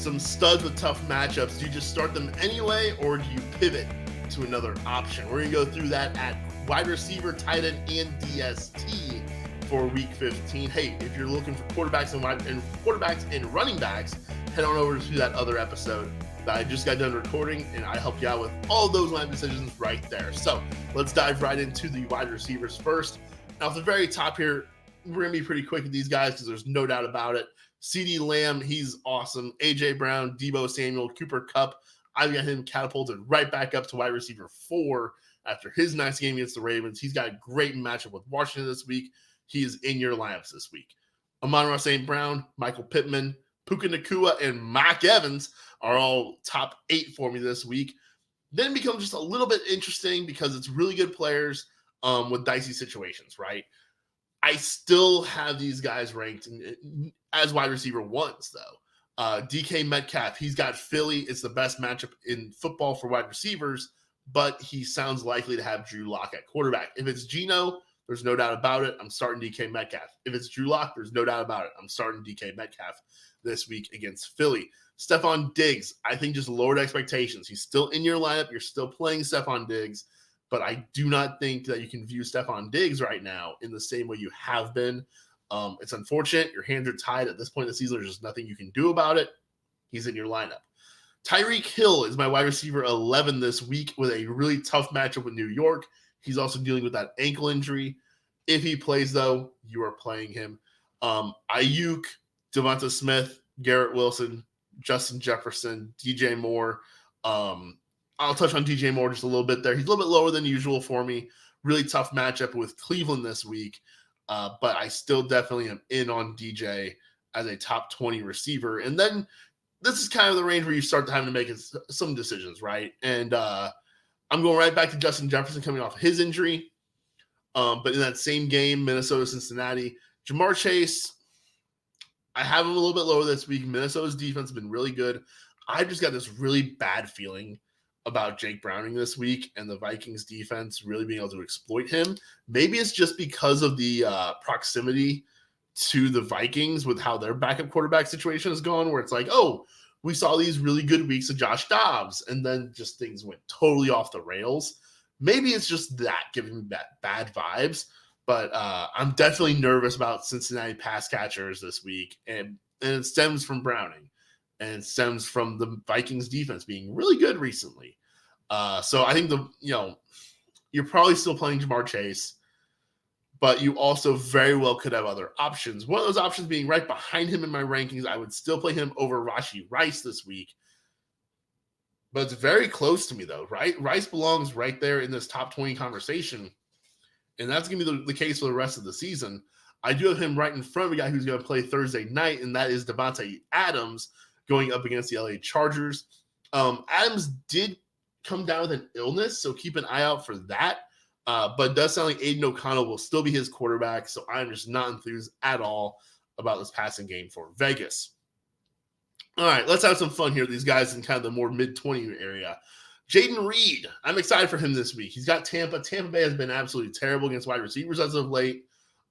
some studs with tough matchups. Do you just start them anyway, or do you pivot to another option? We're going to go through that at wide receiver, tight end, and DST for Week 15. Hey, if you're looking for quarterbacks and running backs, head on over to that other episode that I just got done recording, and I helped you out with all those line decisions right there. So let's dive right into the wide receivers first. Now, at the very top here, we're going to be pretty quick with these guys because there's no doubt about it. CeeDee Lamb, he's awesome. A.J. Brown, Deebo Samuel, Cooper Kupp. I've got him catapulted right back up to wide receiver 4 after his nice game against the Ravens. He's got a great matchup with Washington this week. He is in your lineups this week. Amon-Ra St. Brown, Michael Pittman, Puka Nacua, and Mike Evans are all top 8 for me this week. Then it becomes just a little bit interesting because it's really good players with dicey situations, right? I still have these guys ranked as wide receiver 1s, though. DK Metcalf, he's got Philly. It's the best matchup in football for wide receivers, but he sounds likely to have Drew Lock at quarterback. If it's Geno, there's no doubt about it. I'm starting DK Metcalf. If it's Drew Lock, there's no doubt about it. I'm starting DK Metcalf this week against Philly. Stephon Diggs, I think just lowered expectations. He's still in your lineup. You're still playing Stephon Diggs, but I do not think that you can view Stephon Diggs right now in the same way you have been. It's unfortunate. Your hands are tied at this point in the season. There's just nothing you can do about it. He's in your lineup. Tyreek Hill is my wide receiver 11 this week with a really tough matchup with New York. He's also dealing with that ankle injury. If he plays, though, you are playing him. Ayuk, Devonta Smith, Garrett Wilson, Justin Jefferson, DJ Moore. I'll touch on DJ Moore just a little bit there. He's a little bit lower than usual for me. Really tough matchup with Cleveland this week. But I still definitely am in on DJ as a top 20 receiver. And then this is kind of the range where you start having to make some decisions, right? And I'm going right back to Justin Jefferson coming off his injury. But in that same game, Minnesota-Cincinnati, Jamar Chase, I have him a little bit lower this week. Minnesota's defense has been really good. I just got this really bad feeling about Jake Browning this week and the Vikings defense really being able to exploit him. Maybe it's just because of the proximity to the Vikings with how their backup quarterback situation has gone, where it's like, oh, we saw these really good weeks of Josh Dobbs, and then just things went totally off the rails. Maybe it's just that giving me that bad vibes, but I'm definitely nervous about Cincinnati pass catchers this week, and it stems from Browning, and it stems from the Vikings defense being really good recently. So I think you're probably still playing Jamar Chase, but you also very well could have other options. One of those options being right behind him in my rankings. I would still play him over Rashee Rice this week. But it's very close to me, though, right? Rice belongs right there in this top 20 conversation. And that's going to be the case for the rest of the season. I do have him right in front of a guy who's going to play Thursday night, and that is Devontae Adams going up against the LA Chargers. Adams did come down with an illness, so keep an eye out for that. But it does sound like Aiden O'Connell will still be his quarterback, so I'm just not enthused at all about this passing game for Vegas. All right, let's have some fun here. These guys in kind of the more mid-20 area. Jaden Reed, I'm excited for him this week. He's got Tampa. Tampa Bay has been absolutely terrible against wide receivers as of late.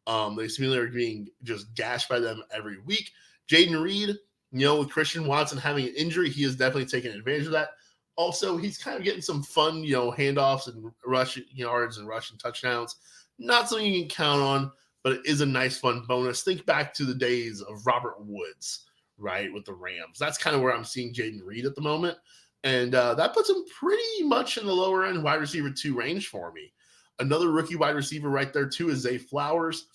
They seemingly are being just gashed by them every week. Jaden Reed, with Christian Watson having an injury, he is definitely taking advantage of that. Also, he's kind of getting some fun, handoffs and rushing yards and rushing touchdowns. Not something you can count on, but it is a nice, fun bonus. Think back to the days of Robert Woods, right, with the Rams. That's kind of where I'm seeing Jaden Reed at the moment. And that puts him pretty much in the lower end wide receiver 2 range for me. Another rookie wide receiver right there, too, is Zay Flowers.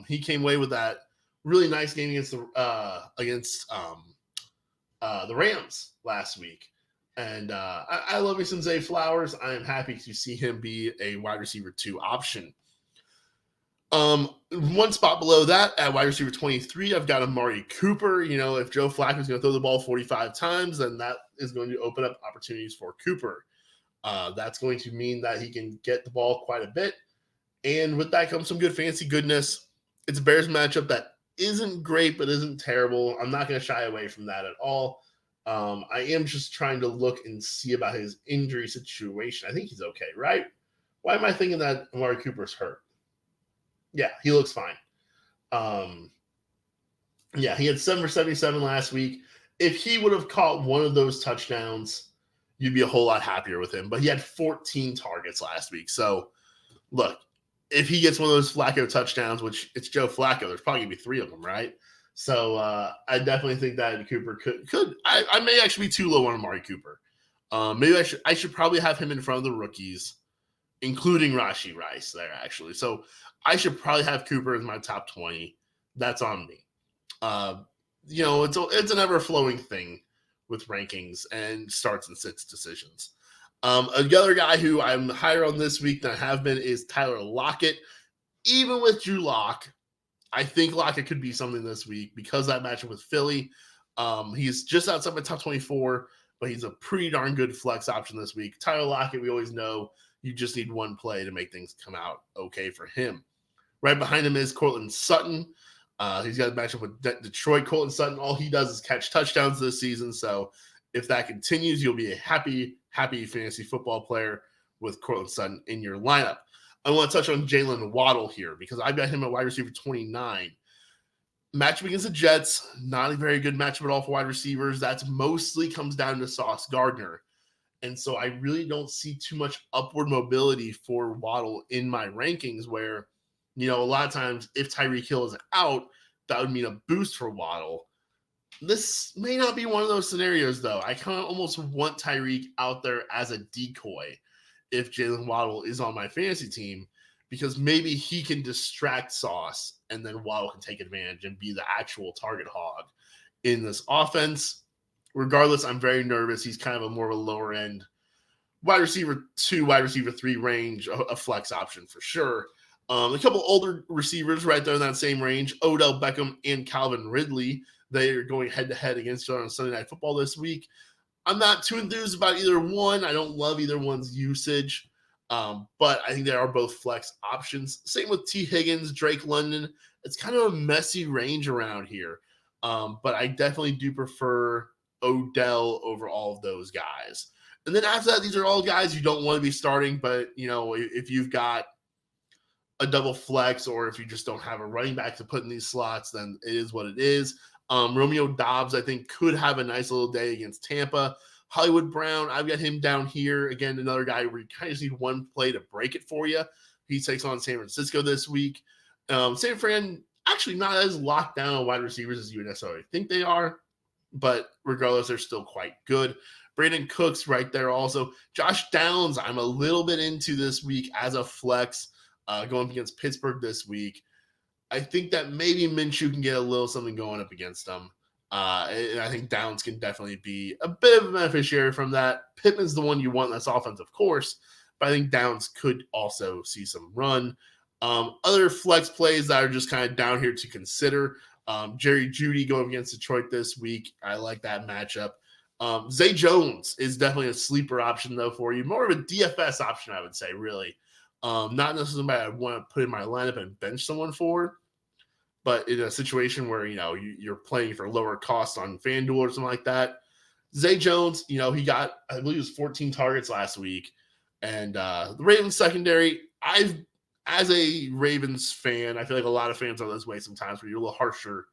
He came away with that really nice game against the Rams last week. And I love me some Zay Flowers. I am happy to see him be a wide receiver 2 option. One spot below that at wide receiver 23, I've got Amari Cooper. If Joe Flacco is going to throw the ball 45 times, then that is going to open up opportunities for Cooper. That's going to mean that he can get the ball quite a bit. And with that comes some good fantasy goodness. It's a Bears matchup that isn't great, but isn't terrible. I'm not going to shy away from that at all. I am just trying to look and see about his injury situation. I think he's okay, right? Why am I thinking that Amari Cooper's hurt? Yeah, he looks fine. Yeah, he had 7 for 77 last week. If he would have caught one of those touchdowns, you'd be a whole lot happier with him. But he had 14 targets last week. So, look, if he gets one of those Flacco touchdowns, which it's Joe Flacco, there's probably going to be 3 of them, right? So I definitely think that Cooper could. I may actually be too low on Amari Cooper. Maybe I should probably have him in front of the rookies, including Rashee Rice there, actually. So I should probably have Cooper as my top 20. That's on me. It's an ever-flowing thing with rankings and starts and sits decisions. Another guy who I'm higher on this week than I have been is Tyler Lockett. Even with Drew Lock, I think Lockett could be something this week because that matchup with Philly. He's just outside my top 24, but he's a pretty darn good flex option this week. Tyler Lockett, we always know you just need one play to make things come out okay for him. Right behind him is Courtland Sutton. He's got a matchup with Detroit. Courtland Sutton, all he does is catch touchdowns this season. So if that continues, you'll be a happy fantasy football player with Courtland Sutton in your lineup. I want to touch on Jaylen Waddle here because I've got him at wide receiver 29. Matchup against the Jets, not a very good matchup at all for wide receivers. That's mostly comes down to Sauce Gardner. And so I really don't see too much upward mobility for Waddle in my rankings where, a lot of times if Tyreek Hill is out, that would mean a boost for Waddle. This may not be one of those scenarios, though. I kind of almost want Tyreek out there as a decoy if Jaylen Waddle is on my fantasy team, because maybe he can distract Sauce and then Waddle can take advantage and be the actual target hog in this offense. Regardless, I'm very nervous. He's kind of a more of a lower end wide receiver 2, wide receiver 3 range, a flex option for sure. A couple older receivers right there in that same range, Odell Beckham and Calvin Ridley. They are going head-to-head against each other on Sunday Night Football this week. I'm not too enthused about either one. I don't love either one's usage, but I think they are both flex options. Same with T. Higgins, Drake London. It's kind of a messy range around here, but I definitely do prefer Odell over all of those guys. And then after that, these are all guys you don't want to be starting, but, if you've got a double flex or if you just don't have a running back to put in these slots, then it is what it is. Romeo Doubs, I think, could have a nice little day against Tampa. Hollywood Brown, I've got him down here. Again, another guy where you kind of just need one play to break it for you. He takes on San Francisco this week. San Fran, actually not as locked down on wide receivers as you would necessarily think they are, but regardless, they're still quite good. Brandon Cooks right there also. Josh Downs, I'm a little bit into this week as a flex going against Pittsburgh this week. I think that maybe Minshew can get a little something going up against them. And I think Downs can definitely be a bit of a beneficiary from that. Pittman's the one you want in this offense, of course, but I think Downs could also see some run. Other flex plays that are just kind of down here to consider. Jerry Jeudy going against Detroit this week. I like that matchup. Zay Jones is definitely a sleeper option, though, for you. More of a DFS option, I would say, really. Not necessarily somebody I want to put in my lineup and bench someone for, but in a situation where, you're playing for lower cost on FanDuel or something like that. Zay Jones, he got, I believe it was 14 targets last week. And the Ravens secondary, as a Ravens fan, I feel like a lot of fans are this way sometimes where you're a little harsher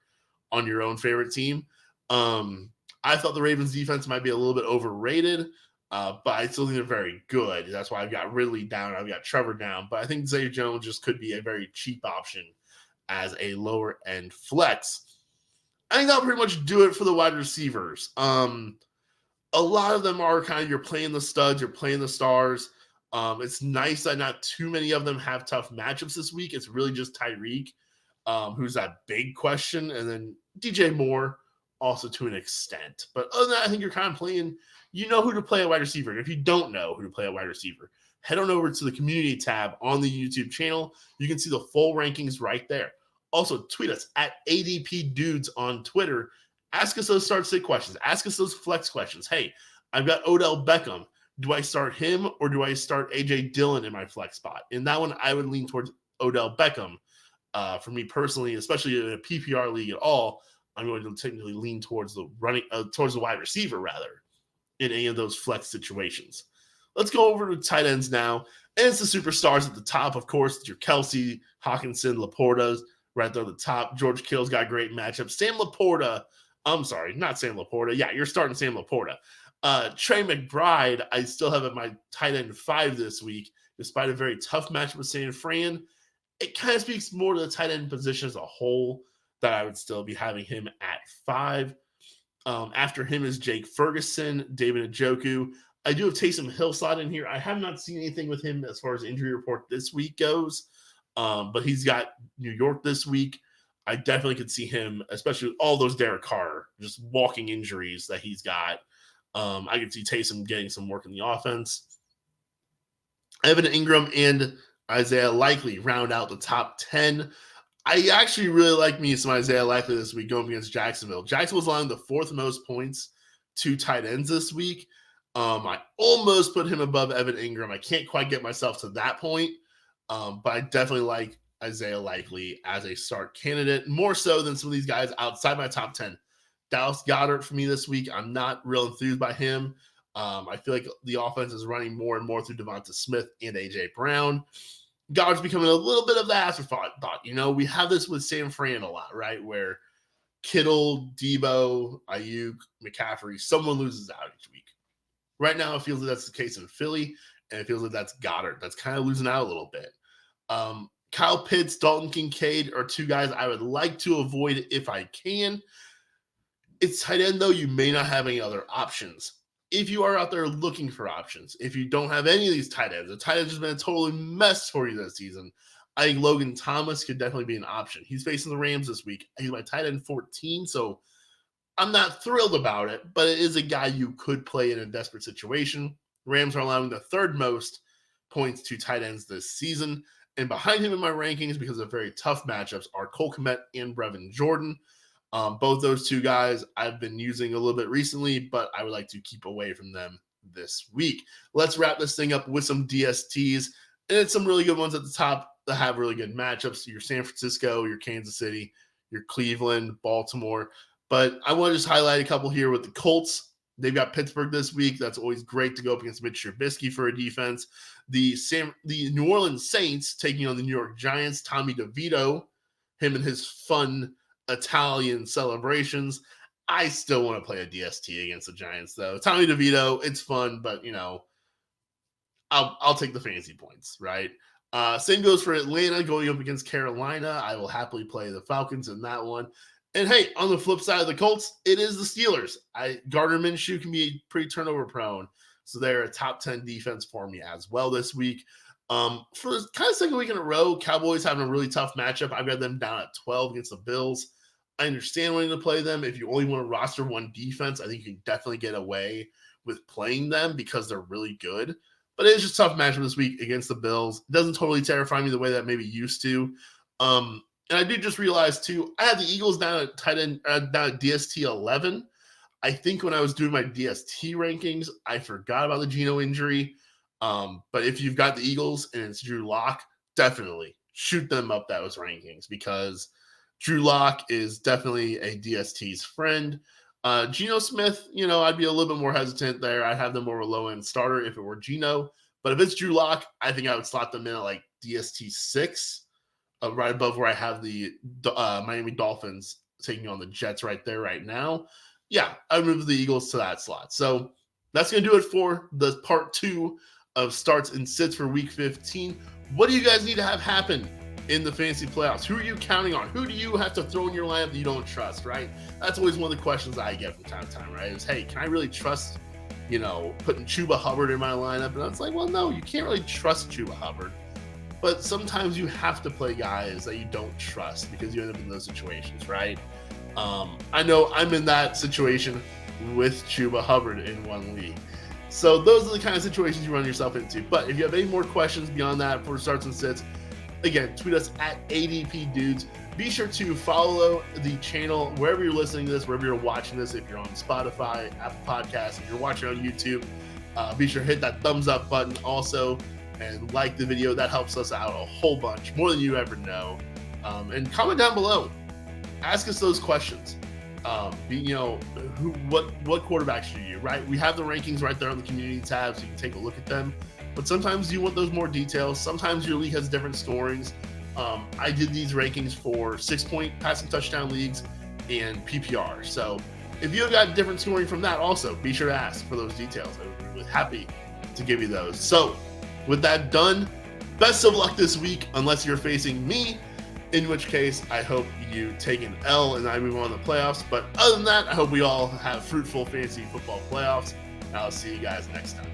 on your own favorite team. I thought the Ravens defense might be a little bit overrated, but I still think they're very good. That's why I've got Ridley down. I've got Trevor down. But I think Zay Jones just could be a very cheap option as a lower end flex. I think that'll pretty much do it for the wide receivers. A lot of them are kind of, you're playing the studs, you're playing the stars. It's nice that not too many of them have tough matchups this week. It's really just Tyreek, who's that big question, and then DJ Moore also to an extent. But other than that, I think you're kind of playing, who to play at wide receiver. And if you don't know who to play at wide receiver, head on over to the community tab on the YouTube channel. You can see the full rankings right there. Also, tweet us at ADP Dudes on Twitter. Ask us those start-sit questions. Ask us those flex questions. Hey, I've got Odell Beckham. Do I start him or do I start A.J. Dillon in my flex spot? In that one, I would lean towards Odell Beckham. For me personally, especially in a PPR league at all, I'm going to technically lean towards the wide receiver rather in any of those flex situations. Let's go over to tight ends now. And it's the superstars at the top, of course. It's your Kelsey, Hawkinson, Laporta's right there at the top. George Kittle's got a great matchup. Sam Laporta, I'm sorry, not Sam Laporta. Yeah, you're starting Sam Laporta. Trey McBride, I still have at my tight end 5 this week, despite a very tough matchup with San Fran. It kind of speaks more to the tight end position as a whole that I would still be having him at 5. After him is Jake Ferguson, David Njoku. I do have Taysom Hill slot in here. I have not seen anything with him as far as injury report this week goes, but he's got New York this week. I definitely could see him, especially with all those Derek Carr, just walking injuries that he's got. I could see Taysom getting some work in the offense. Evan Ingram and Isaiah Likely round out the top 10. I actually really like me some Isaiah Likely this week going against Jacksonville. Jacksonville's allowing the 4th most points to tight ends this week. I almost put him above Evan Ingram. I can't quite get myself to that point, but I definitely like Isaiah Likely as a start candidate, more so than some of these guys outside my top 10. Dallas Goedert for me this week. I'm not real enthused by him. I feel like the offense is running more and more through Devonta Smith and A.J. Brown. Goddard's becoming a little bit of the afterthought. We have this with San Fran a lot, right? Where Kittle, Debo, Ayuk, McCaffrey, someone loses out each week. Right now, it feels like that's the case in Philly, and it feels like that's Goddard. That's kind of losing out a little bit. Kyle Pitts, Dalton Kincaid are 2 guys I would like to avoid if I can. It's tight end, though. You may not have any other options. If you are out there looking for options, if you don't have any of these tight ends, the tight end has been a total mess for you this season. I think Logan Thomas could definitely be an option. He's facing the Rams this week. He's my tight end 14, so I'm not thrilled about it, but it is a guy you could play in a desperate situation. Rams are allowing the 3rd most points to tight ends this season, and behind him in my rankings, because of very tough matchups, are Cole Kmet and Brevin Jordan. Both those 2 guys I've been using a little bit recently, but I would like to keep away from them this week. Let's wrap this thing up with some DSTs, and it's some really good ones at the top that have really good matchups. Your San Francisco, your Kansas City, your Cleveland, Baltimore. But I want to just highlight a couple here with the Colts. They've got Pittsburgh this week. That's always great to go up against Mitch Trubisky for a defense. The New Orleans Saints taking on the New York Giants. Tommy DeVito, him and his fun Italian celebrations. I still want to play a DST against the Giants, though. Tommy DeVito, it's fun, but I'll take the fantasy points, right? Same goes for Atlanta going up against Carolina. I will happily play the Falcons in that one. And hey, on the flip side of the Colts, it is the Steelers. Gardner Minshew can be pretty turnover prone, so they're a top 10 defense for me as well this week. For the kind of second week in a row, Cowboys having a really tough matchup. I've got them down at 12 against the Bills. I understand wanting to play them. If you only want to roster one defense, I think you can definitely get away with playing them because they're really good. But it is just a tough matchup this week against the Bills. It doesn't totally terrify me the way that maybe used to. And I did just realize, too, I had the Eagles down at tight end, down at DST 11. I think when I was doing my DST rankings, I forgot about the Geno injury. But if you've got the Eagles and it's Drew Lock, definitely shoot them up those rankings because Drew Lock is definitely a DST's friend. Geno Smith, I'd be a little bit more hesitant there. I'd have them more of a low-end starter if it were Geno. But if it's Drew Lock, I think I would slot them in at like DST 6, right above where I have the Miami Dolphins taking on the Jets right there right now. Yeah, I'd move the Eagles to that slot. So that's going to do it for the part 2 of starts and sits for week 15. What do you guys need to have happen in the fantasy playoffs? Who are you counting on? Who do you have to throw in your lineup that you don't trust, right? That's always one of the questions I get from time to time, right? Is, hey, can I really trust, putting Chuba Hubbard in my lineup? And I was like, well, no, you can't really trust Chuba Hubbard. But sometimes you have to play guys that you don't trust because you end up in those situations, right? I know I'm in that situation with Chuba Hubbard in one league. So those are the kind of situations you run yourself into. But if you have any more questions beyond that for starts and sits, again, tweet us at ADP Dudes. Be sure to follow the channel wherever you're listening to this, wherever you're watching this. If you're on Spotify, Apple Podcasts, if you're watching on YouTube, be sure to hit that thumbs up button also and like the video. That helps us out a whole bunch, more than you ever know. And comment down below. Ask us those questions. What quarterbacks should you, right? We have the rankings right there on the community tab, so you can take a look at them. But sometimes you want those more details. Sometimes your league has different scorings. I did these rankings for 6-point passing touchdown leagues and PPR. So if you've got different scoring from that also, be sure to ask for those details. I would be really happy to give you those. So with that done, best of luck this week, unless you're facing me, in which case I hope you take an L and I move on to the playoffs. But other than that, I hope we all have fruitful fantasy football playoffs. I'll see you guys next time.